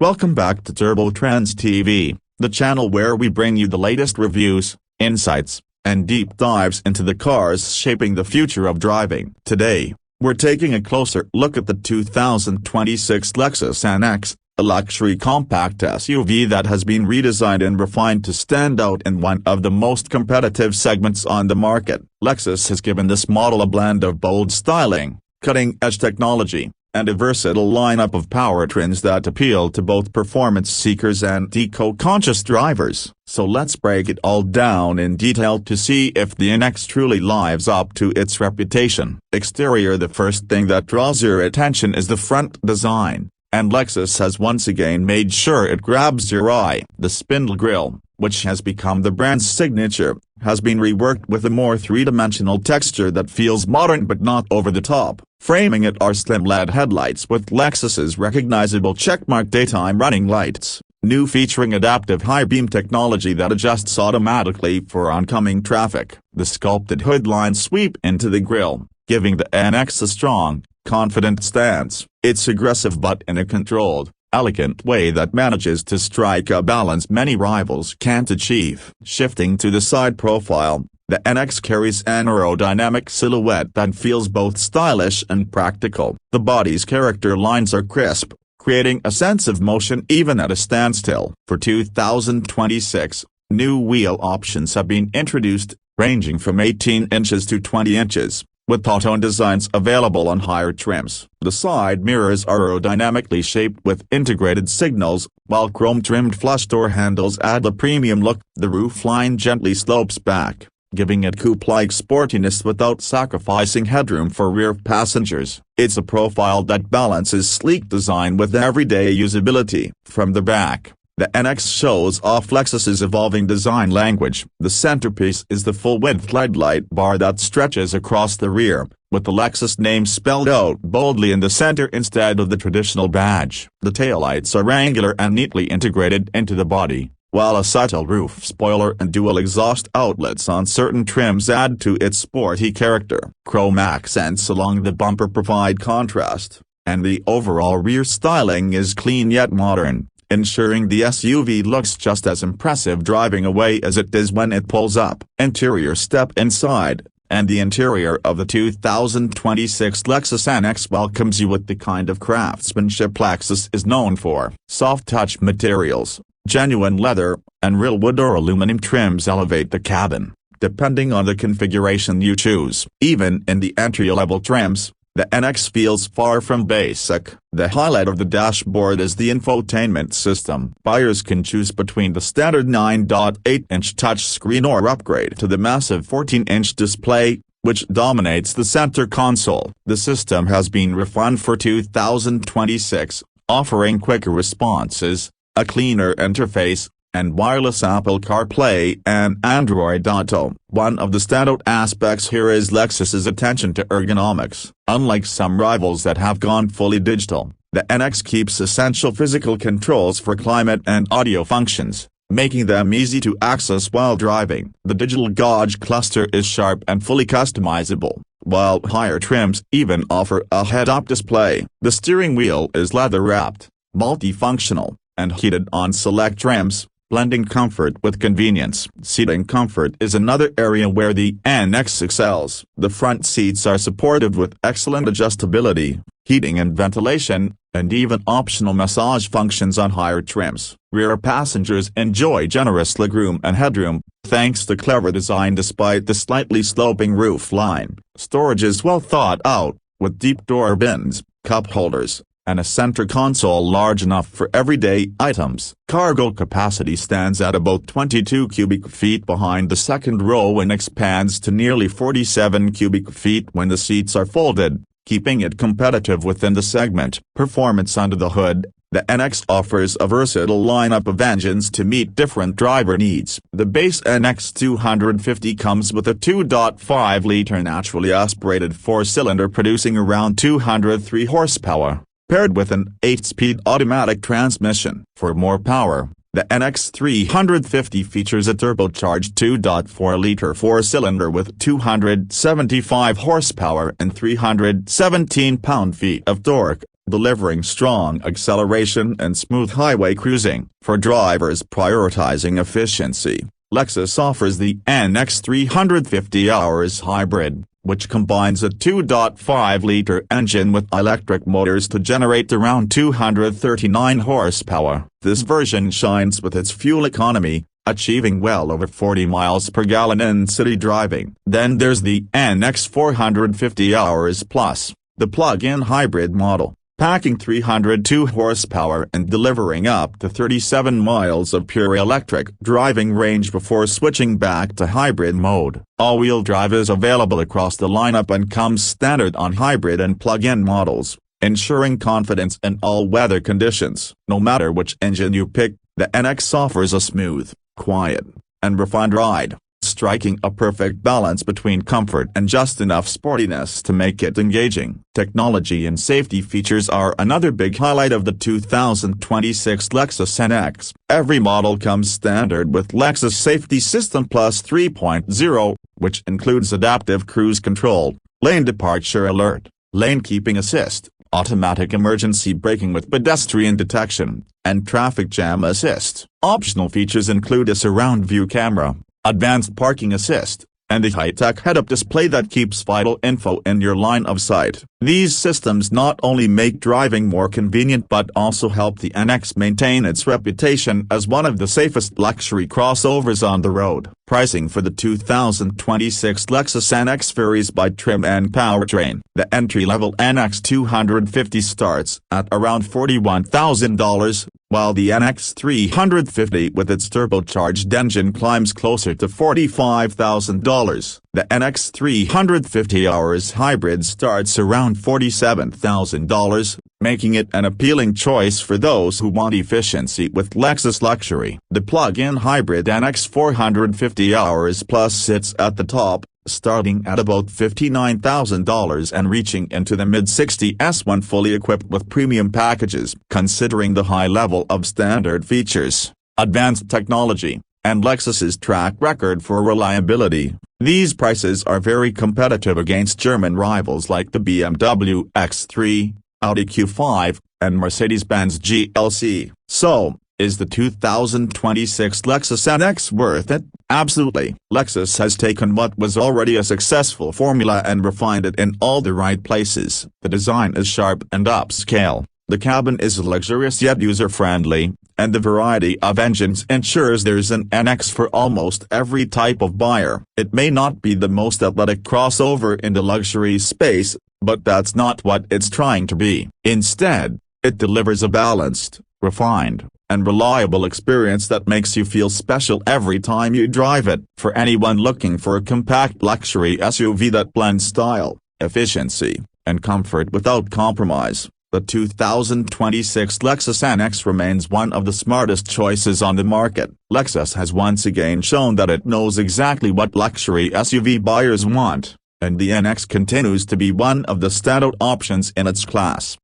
Welcome back to Trendz TV, the channel where we bring you the latest reviews, insights, and deep dives into the cars shaping the future of driving. Today, we're taking a closer look at the 2026 Lexus NX, a luxury compact SUV that has been redesigned and refined to stand out in one of the most competitive segments on the market. Lexus has given this model a blend of bold styling, cutting-edge technology, and a versatile lineup of powertrains that appeal to both performance seekers and eco-conscious drivers. So let's break it all down in detail to see if the NX truly lives up to its reputation. Exterior. The first thing that draws your attention is the front design, and Lexus has once again made sure it grabs your eye. The spindle grille, which has become the brand's signature, has been reworked with a more three-dimensional texture that feels modern but not over the top. Framing it are slim LED headlights with Lexus's recognizable checkmark daytime running lights, new featuring adaptive high beam technology that adjusts automatically for oncoming traffic. The sculpted hood lines sweep into the grille, giving the NX a strong, confident stance. It's aggressive but in a controlled, elegant way that manages to strike a balance many rivals can't achieve. Shifting to the side profile, the NX carries an aerodynamic silhouette that feels both stylish and practical. The body's character lines are crisp, creating a sense of motion even at a standstill. For 2026, new wheel options have been introduced, ranging from 18 inches to 20 inches. With two-tone designs available on higher trims. The side mirrors are aerodynamically shaped with integrated signals, while chrome-trimmed flush door handles add a premium look. The roofline gently slopes back, giving it coupe-like sportiness without sacrificing headroom for rear passengers. It's a profile that balances sleek design with everyday usability. From the back, the NX shows off Lexus's evolving design language. The centerpiece is the full-width LED light bar that stretches across the rear, with the Lexus name spelled out boldly in the center instead of the traditional badge. The taillights are angular and neatly integrated into the body, while a subtle roof spoiler and dual exhaust outlets on certain trims add to its sporty character. Chrome accents along the bumper provide contrast, and the overall rear styling is clean yet modern, ensuring the SUV looks just as impressive driving away as it does when it pulls up. Interior. Step inside, and the interior of the 2026 Lexus NX welcomes you with the kind of craftsmanship Lexus is known for. Soft-touch materials, genuine leather, and real wood or aluminum trims elevate the cabin, depending on the configuration you choose. Even in the entry-level trims, the NX feels far from basic. The highlight of the dashboard is the infotainment system. Buyers can choose between the standard 9.8-inch touchscreen or upgrade to the massive 14-inch display, which dominates the center console. The system has been refined for 2026, offering quicker responses, a cleaner interface, and wireless Apple CarPlay and Android Auto. One of the standout aspects here is Lexus's attention to ergonomics. Unlike some rivals that have gone fully digital, the NX keeps essential physical controls for climate and audio functions, making them easy to access while driving. The digital gauge cluster is sharp and fully customizable, while higher trims even offer a head-up display. The steering wheel is leather-wrapped, multifunctional, and heated on select trims, blending comfort with convenience. Seating comfort is another area where the NX excels. The front seats are supported with excellent adjustability, heating and ventilation, and even optional massage functions on higher trims. Rear passengers enjoy generous legroom and headroom, thanks to clever design despite the slightly sloping roof line. Storage is well thought out, with deep door bins, cup holders, and a center console large enough for everyday items. Cargo capacity stands at about 22 cubic feet behind the second row and expands to nearly 47 cubic feet when the seats are folded, keeping it competitive within the segment. Performance. Under the hood, the NX offers a versatile lineup of engines to meet different driver needs. The base NX 250 comes with a 2.5-liter naturally aspirated four-cylinder producing around 203 horsepower, paired with an 8-speed automatic transmission. For more power, the NX 350 features a turbocharged 2.4-liter four-cylinder with 275 horsepower and 317 pound-feet of torque, delivering strong acceleration and smooth highway cruising. For drivers prioritizing efficiency, Lexus offers the NX 350 hybrid, which combines a 2.5-liter engine with electric motors to generate around 239 horsepower. This version shines with its fuel economy, achieving well over 40 miles per gallon in city driving. Then there's the NX 450 Plus, the plug-in hybrid model, packing 302 horsepower and delivering up to 37 miles of pure electric driving range before switching back to hybrid mode. All-wheel drive is available across the lineup and comes standard on hybrid and plug-in models, ensuring confidence in all weather conditions. No matter which engine you pick, the NX offers a smooth, quiet, and refined ride, striking a perfect balance between comfort and just enough sportiness to make it engaging. Technology and safety features are another big highlight of the 2026 Lexus NX. Every model comes standard with Lexus Safety System Plus 3.0, which includes adaptive cruise control, lane departure alert, lane keeping assist, automatic emergency braking with pedestrian detection, and traffic jam assist. Optional features include a surround view camera, advanced parking assist, and a high-tech head-up display that keeps vital info in your line of sight. These systems not only make driving more convenient but also help the NX maintain its reputation as one of the safest luxury crossovers on the road. Pricing for the 2026 Lexus NX varies by trim and powertrain. The entry-level NX 250 starts at around $41,000, while the NX 350 with its turbocharged engine climbs closer to $45,000. The NX 350 hybrid starts around $47,000, making it an appealing choice for those who want efficiency with Lexus luxury. The plug-in hybrid NX 450 Plus sits at the top, starting at about $59,000 and reaching into the mid-60s when fully equipped with premium packages. Considering the high level of standard features, advanced technology, and Lexus's track record for reliability, these prices are very competitive against German rivals like the BMW X3, Audi Q5, and Mercedes-Benz GLC. So, is the 2026 Lexus NX worth it? Absolutely. Lexus has taken what was already a successful formula and refined it in all the right places. The design is sharp and upscale, the cabin is luxurious yet user-friendly, and the variety of engines ensures there's an NX for almost every type of buyer. It may not be the most athletic crossover in the luxury space, but that's not what it's trying to be. Instead, it delivers a balanced, refined, and reliable experience that makes you feel special every time you drive it. For anyone looking for a compact luxury SUV that blends style, efficiency, and comfort without compromise, the 2026 Lexus NX remains one of the smartest choices on the market. Lexus has once again shown that it knows exactly what luxury SUV buyers want, and the NX continues to be one of the standout options in its class.